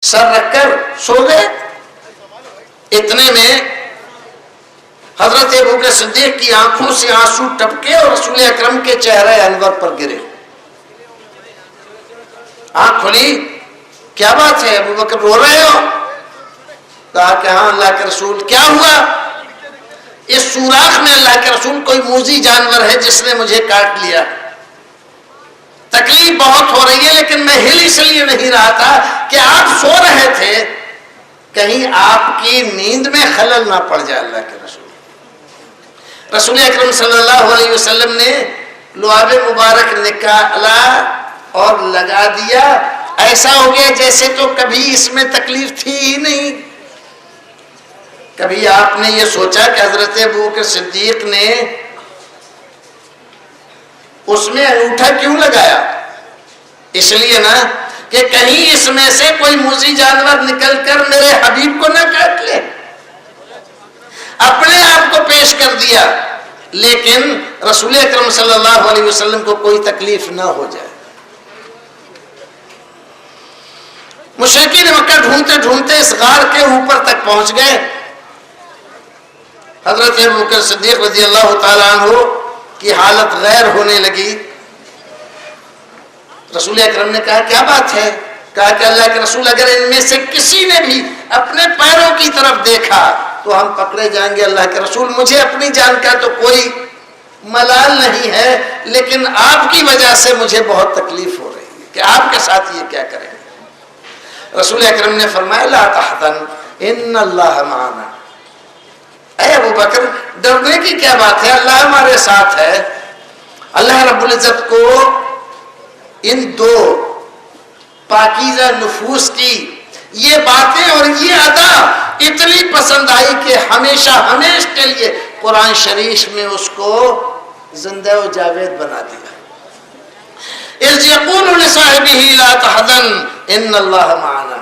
سر رکھ کر سو گئے۔ اتنے میں حضرت ابوبکر صدیق کی آنکھوں سے آنسو ٹپکے اور رسول اکرم کے چہرے انور پر گرے۔ آنکھ کھلی، کیا بات ہے ابوبکر رو رہے ہو؟ کہا کہ ہاں اللہ کے رسول، کیا ہوا؟ اس سوراخ میں اللہ کے رسول کوئی موذی جانور ہے جس نے مجھے کاٹ لیا، تکلیف بہت ہو رہی ہے، لیکن میں ہل اس لیے نہیں رہا تھا کہ آپ سو رہے تھے، کہیں آپ کی نیند میں خلل نہ پڑ جائے۔ اللہ کے رسول، رسول اکرم صلی اللہ علیہ وسلم نے لعاب مبارک نکالا اور لگا دیا، ایسا ہو گیا جیسے تو کبھی اس میں تکلیف تھی ہی نہیں۔ کبھی آپ نے یہ سوچا کہ حضرت ابوبکر صدیق نے اس میں انگوٹھا کیوں لگایا؟ اس لیے نا کہ کہیں اس میں سے کوئی موذی جانور نکل کر میرے حبیب کو نہ کاٹ لے۔ اپنے آپ کو پیش کر دیا، لیکن رسول اکرم صلی اللہ علیہ وسلم کو کوئی تکلیف نہ ہو جائے۔ مشرکین مکہ ڈھونڈتے ڈھونڈتے اس غار کے اوپر تک پہنچ گئے۔ حضرت ابوبکر صدیق رضی اللہ تعالیٰ عنہ کی حالت غیر ہونے لگی۔ رسول اکرم نے کہا کیا بات ہے؟ کہا کہ اللہ کے رسول، اگر ان میں سے کسی نے بھی اپنے پیروں کی طرف دیکھا تو ہم پکڑے جائیں گے۔ اللہ کے رسول، مجھے اپنی جان کا تو کوئی ملال نہیں ہے، لیکن آپ کی وجہ سے مجھے بہت تکلیف ہو رہی ہے کہ آپ کے ساتھ یہ کیا کریں گے۔ رسول اکرم نے فرمایا لا تحزن ان اللہ معنا۔ اے ابو بکر، ڈرنے کی کیا بات ہے، اللہ ہمارے ساتھ ہے۔ اللہ رب العزت کو ان دو پاکیزہ نفوس کی یہ باتیں اور یہ ادا اتنی پسند آئی کہ ہمیشہ ہمیشہ کے لیے قرآن شریف میں اس کو زندہ و جاوید بنا دیا۔ اذ یقول لصاحبہ لا تحزن ان اللہ معنا۔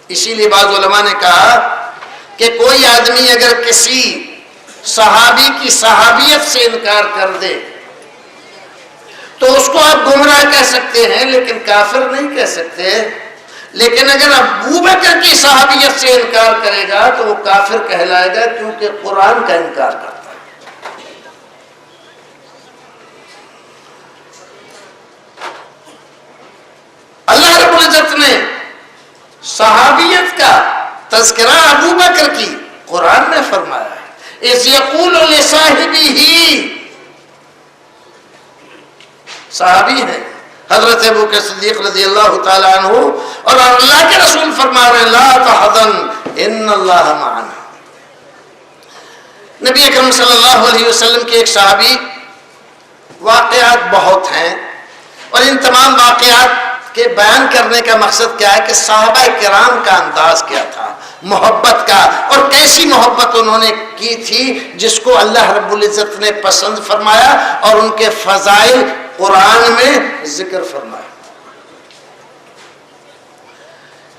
اسی لیے بعض علماء نے کہا کہ کوئی آدمی اگر کسی صحابی کی صحابیت سے انکار کر دے تو اس کو آپ گمراہ کہہ سکتے ہیں، لیکن کافر نہیں کہہ سکتے۔ لیکن اگر ابوبکر کی صحابیت سے انکار کرے گا تو وہ کافر کہلائے گا، کیونکہ قرآن کا انکار کرتا ہے۔ اللہ رب العزت نے صحابیت کا تذکرہ ابوبکر کی قرآن میں فرمایا ہے۔ اذ یقول لصاحبہ، صحابی ہیں حضرت ابوبکر صدیق رضی اللہ تعالیٰ عنہ، اور اللہ کے رسول فرما رہے ہیں لا تحزن ان اللہ معنا۔ نبی اکرم صلی اللہ علیہ وسلم کے ایک صحابی، واقعات بہت ہیں اور ان تمام واقعات کے بیان کرنے کا مقصد کیا ہے کہ صحابہ کرام کا انداز کیا تھا محبت کا، اور کیسی محبت انہوں نے کی تھی جس کو اللہ رب العزت نے پسند فرمایا اور ان کے فضائل قرآن میں ذکر فرمایا۔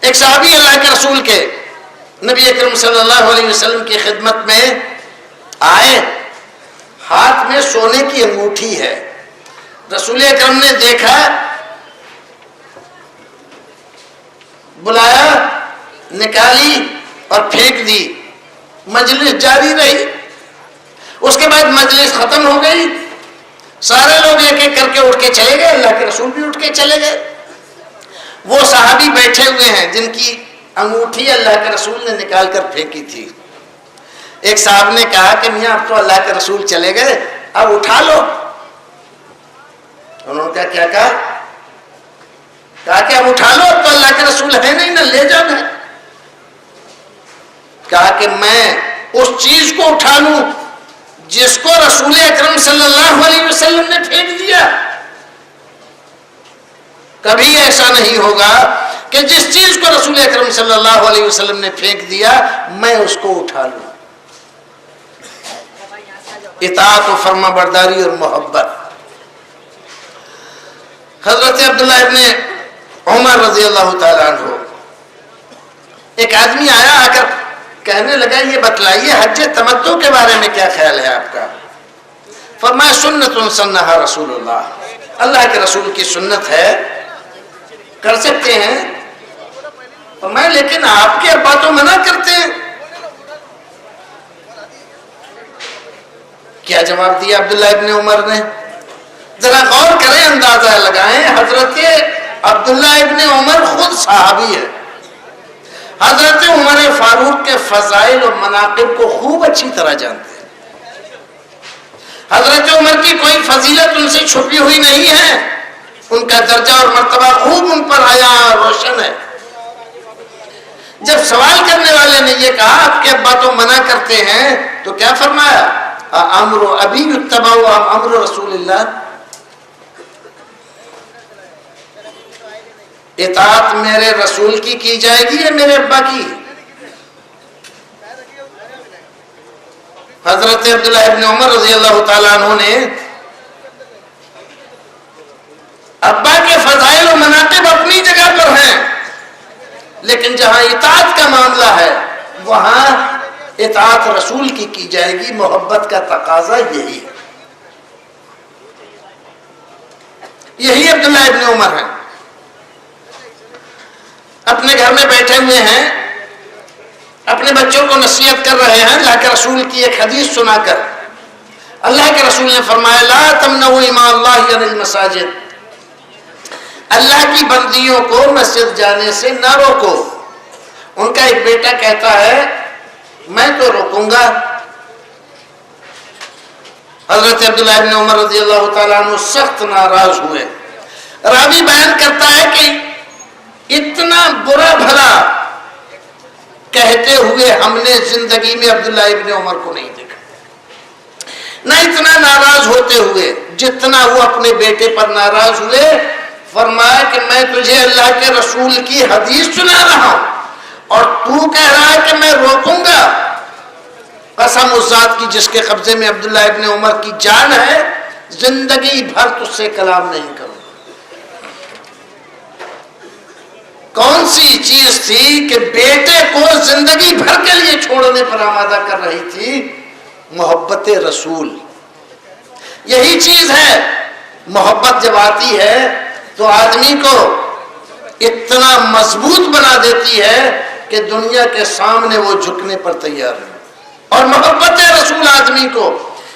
ایک صحابی اللہ کے رسول کے نبی اکرم صلی اللہ علیہ وسلم کی خدمت میں آئے، ہاتھ میں سونے کی انگوٹھی ہے۔ رسول اکرم نے دیکھا، بلایا، نکالی اور پھینک دی۔ مجلس جاری رہی۔ اس کے بعد مجلس ختم ہو گئی، سارے لوگ ایک ایک کر کے اٹھ کے چلے گئے، اللہ کے رسول بھی اٹھ کے چلے گئے۔ وہ صحابی بیٹھے ہوئے ہیں جن کی انگوٹھی اللہ کے رسول نے نکال کر پھینکی تھی۔ ایک صاحب نے کہا کہ میاں اب تو اللہ کے رسول چلے گئے، اب اٹھا لو۔ انہوں نے کہا کیا کہا کہ اب اٹھا لو، اب تو اللہ کے رسول ہے نہیں، نہ لے جاؤ گے۔ کہا کہ میں اس چیز کو اٹھا لوں جس کو رسول اکرم صلی اللہ علیہ وسلم نے پھینک دیا۔ کبھی ایسا نہیں ہوگا کہ جس چیز کو رسول اکرم صلی اللہ علیہ وسلم نے پھینک دیا میں اس کو اٹھا لوں۔ اطاعت و فرما برداری اور محبت۔ حضرت عبداللہ ابن عمر رضی اللہ تعالیٰ عنہ، ایک آدمی آیا، آ کر کہنے لگا یہ بتلائیے حج تمتع کے بارے میں کیا خیال ہے آپ کا؟ فرمایا سنت سنہا رسول اللہ، اللہ کے رسول کی سنت ہے، کر سکتے ہیں۔ فرمایا لیکن آپ کے ابا تو منع کرتے ہیں. کیا جواب دیا عبداللہ ابن عمر نے؟ ذرا غور کریں، اندازہ لگائیں. حضرت عبداللہ ابن عمر خود صحابی ہے، حضرت عمر فاروق کے فضائل و مناقب کو خوب اچھی طرح جانتے ہیں. حضرت عمر کی کوئی فضیلت ان سے چھپی ہوئی نہیں ہے، ان کا درجہ اور مرتبہ خوب ان پر آیا روشن ہے. جب سوال کرنے والے نے یہ کہا آپ کے ابا تو منع کرتے ہیں، تو کیا فرمایا؟ امر ابی یتبع امر رسول اللہ، اطاعت میرے رسول کی جائے گی یا میرے ابا کی؟ حضرت عبداللہ ابن عمر رضی اللہ تعالیٰ عنہ نے ابا کے فضائل و مناقب اپنی جگہ پر ہیں، لیکن جہاں اطاعت کا معاملہ ہے وہاں اطاعت رسول کی جائے گی. محبت کا تقاضا یہی ہے. یہی عبداللہ ابن عمر ہیں، اپنے گھر میں بیٹھے ہوئے ہیں، اپنے بچوں کو نصیحت کر رہے ہیں اللہ کے رسول کی ایک حدیث سنا کر. اللہ کے رسول نے فرمایا لا تمنعوا اماء اللہ عن المساجد، اللہ کی بندیوں کو مسجد جانے سے نہ روکو. ان کا ایک بیٹا کہتا ہے میں تو روکوں گا. حضرت عبداللہ ابن عمر رضی اللہ تعالیٰ عنہ سخت ناراض ہوئے. راوی بیان کرتا ہے کہ اتنا برا بھلا کہتے ہوئے ہم نے زندگی میں عبداللہ ابن عمر کو نہیں دیکھا، نہ اتنا ناراض ہوتے ہوئے جتنا وہ اپنے بیٹے پر ناراض ہوئے. فرمایا کہ میں تجھے اللہ کے رسول کی حدیث سنا رہا ہوں اور تو کہہ رہا ہے کہ میں روکوں گا. قسم اس ذات کی جس کے قبضے میں عبداللہ ابن عمر کی جان ہے، زندگی بھر تجھ سے کلام نہیں کروں. کون سی چیز تھی کہ بیٹے کو زندگی بھر کے لیے چھوڑنے پر آمادہ کر رہی تھی؟ محبت رسول. یہی چیز ہے، محبت جب آتی ہے تو آدمی کو اتنا مضبوط بنا دیتی ہے کہ دنیا کے سامنے وہ جھکنے پر تیار ہے. اور محبت رسول آدمی کو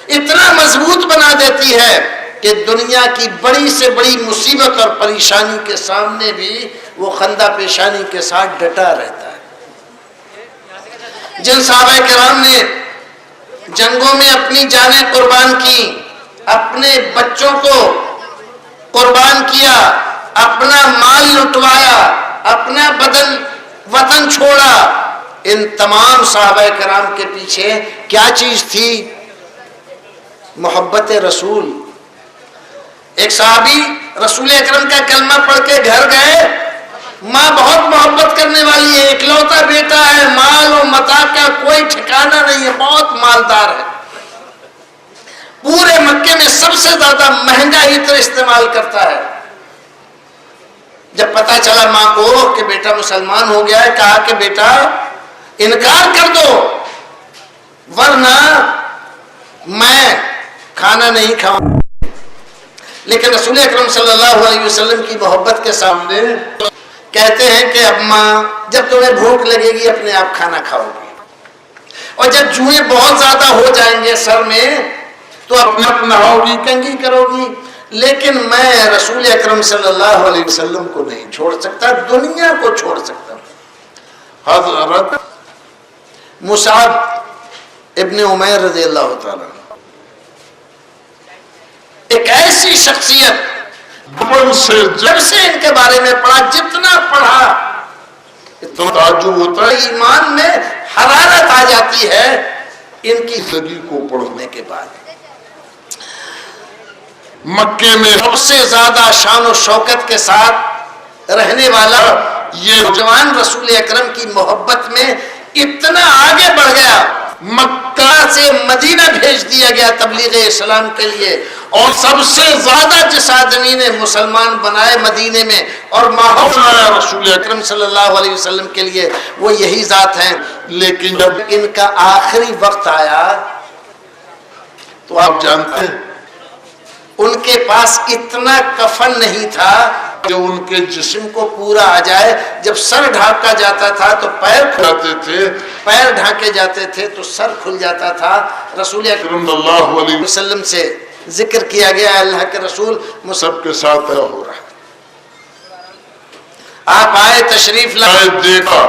اتنا مضبوط بنا دیتی ہے کہ دنیا کی بڑی سے بڑی مصیبت اور پریشانی کے سامنے بھی وہ خندہ پیشانی کے ساتھ ڈٹا رہتا ہے. جن صحابہ کرام نے جنگوں میں اپنی جانیں قربان کی، اپنے بچوں کو قربان کیا، اپنا مال لٹوایا، اپنا بدن وطن چھوڑا، ان تمام صحابہ کرام کے پیچھے کیا چیز تھی؟ محبت رسول. ایک صحابی رسول اکرم کا کلمہ پڑھ کے گھر گئے، ماں بہت محبت کرنے والی ہے، اکلوتا بیٹا ہے، مال و متاع کا کوئی ٹھکانہ نہیں ہے، بہت مالدار ہے، پورے مکے میں سب سے زیادہ مہنگا عطر استعمال کرتا ہے. جب پتا چلا ماں کو کہ بیٹا مسلمان ہو گیا ہے، کہا کہ بیٹا انکار کر دو ورنہ میں کھانا نہیں کھاؤں. لیکن رسول اکرم صلی اللہ علیہ وسلم کی محبت کے سامنے کہتے ہیں کہ اب ماں جب تمہیں بھوک لگے گی اپنے آپ کھانا کھاؤ گی، اور جب جوئیں بہت زیادہ ہو جائیں گے سر میں تو اپنے آپ نہاؤ گی، کنگھی کرو گی، لیکن میں رسول اکرم صلی اللہ علیہ وسلم کو نہیں چھوڑ سکتا، دنیا کو چھوڑ سکتا. حضرت مصعب ابن عمیر رضی اللہ تعالیٰ ایک ایسی شخصیت، جب سے ان کے بارے میں پڑھا، جتنا پڑھا اتنا تعجب ہوتا ہے، ایمان میں حرارت آ جاتی ہے ان کی زندگی کو پڑھنے کے بعد. مکے میں سب سے زیادہ شان و شوکت کے ساتھ رہنے والا یہ نوجوان رسول اکرم کی محبت میں اتنا آگے بڑھ گیا، مکہ سے مدینہ بھیج دیا گیا تبلیغ اسلام کے لیے، اور سب سے زیادہ جس آدمی نے مسلمان بنائے مدینے میں اور ماحول بنایا رسول اکرم صلی اللہ علیہ وسلم کے لیے، وہ یہی ذات ہیں. لیکن جب ان کا آخری وقت آیا تو آپ جانتے ہیں ان کے پاس اتنا کفن نہیں تھا جو ان کے جسم کو پورا آ جائے. جب سر ڈھانکا جاتا تھا تو پیر کھلاتے تھے, پیر ڈھانکے جاتے تھے تو سر کھل جاتا تھا. رسول اکرم صلی اللہ علیہ وسلم سے ذکر کیا گیا اللہ کے رسول سب کے ساتھ ہو رہا. آپ آئے, تشریف لائے, دیکھا,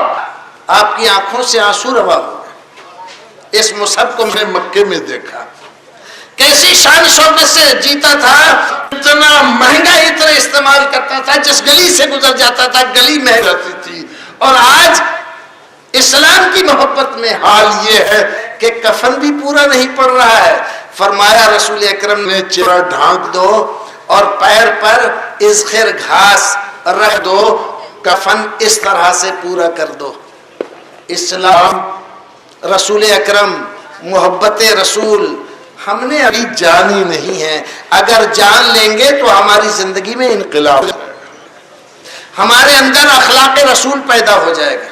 آپ کی آنکھوں سے آنسو روا ہو گئے. اس مصحف کو میں نے مکے میں دیکھا, کیسی شان شوکت سے جیتا تھا, اتنا مہنگا عطر استعمال کرتا تھا, جس گلی سے گزر جاتا تھا گلی مہک جاتی تھی. اور آج اسلام کی محبت میں حال یہ ہے کہ کفن بھی پورا نہیں پڑ رہا ہے. فرمایا رسول اکرم نے چہرہ ڈھانک دو اور پیر پر ازخر گھاس رکھ دو, کفن اس طرح سے پورا کر دو. اسلام, رسول اکرم, محبت رسول ہم نے ابھی جانی نہیں ہے. اگر جان لیں گے تو ہماری زندگی میں انقلاب ہو جائے گا, ہمارے اندر اخلاق رسول پیدا ہو جائے گا.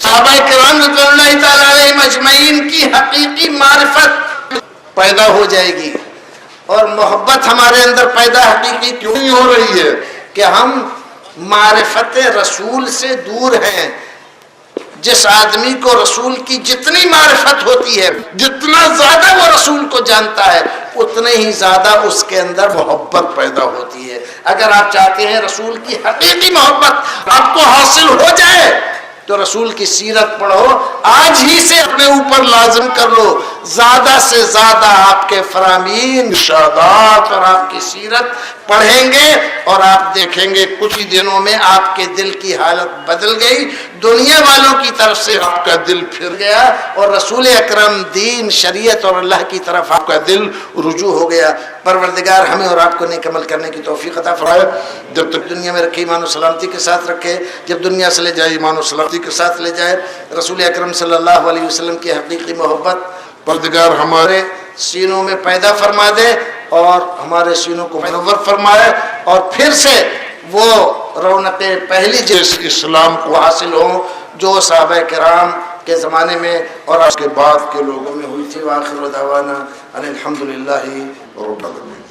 صحابہ کرام رضی اللہ تعالیٰ علیہم اجمعین کی حقیقی معرفت پیدا ہو جائے گی. اور محبت ہمارے اندر پیدا حقیقی کیوں نہیں ہو رہی ہے کہ ہم معرفت رسول سے دور ہیں. جس آدمی کو رسول کی جتنی معرفت ہوتی ہے, جتنا زیادہ وہ رسول کو جانتا ہے, اتنے ہی زیادہ اس کے اندر محبت پیدا ہوتی ہے. اگر آپ چاہتے ہیں رسول کی حقیقی محبت آپ کو حاصل ہو جائے تو رسول کی سیرت پڑھو, آج ہی سے اپنے اوپر لازم کر لو. زیادہ سے زیادہ آپ کے فرامین, ارشادات اور آپ کی سیرت پڑھیں گے اور آپ دیکھیں گے کچھ ہی دنوں میں آپ کے دل کی حالت بدل گئی, دنیا والوں کی طرف سے آپ کا دل پھر گیا اور رسول اکرم, دین, شریعت اور اللہ کی طرف آپ کا دل رجوع ہو گیا. پروردگار ہمیں اور آپ کو نیک عمل کرنے کی توفیق عطا فرمائے. جب تک دنیا میں رکھے ایمان و سلامتی کے ساتھ رکھے, جب دنیا سے لے جائے ایمان و سلامتی کے ساتھ لے جائے. رسول اکرم صلی اللہ علیہ وسلم کی حقیقی محبت پروردگار ہمارے سینوں میں پیدا فرما دے اور ہمارے سینوں کو منور فرمائے, اور پھر سے وہ رونق پہلی جس اسلام کو حاصل ہوں جو صحابہ کرام کے زمانے میں اور اس کے بعد کے لوگوں میں ہوئی تھی. وآخر دعوانا ان الحمدللہ رب العالمین.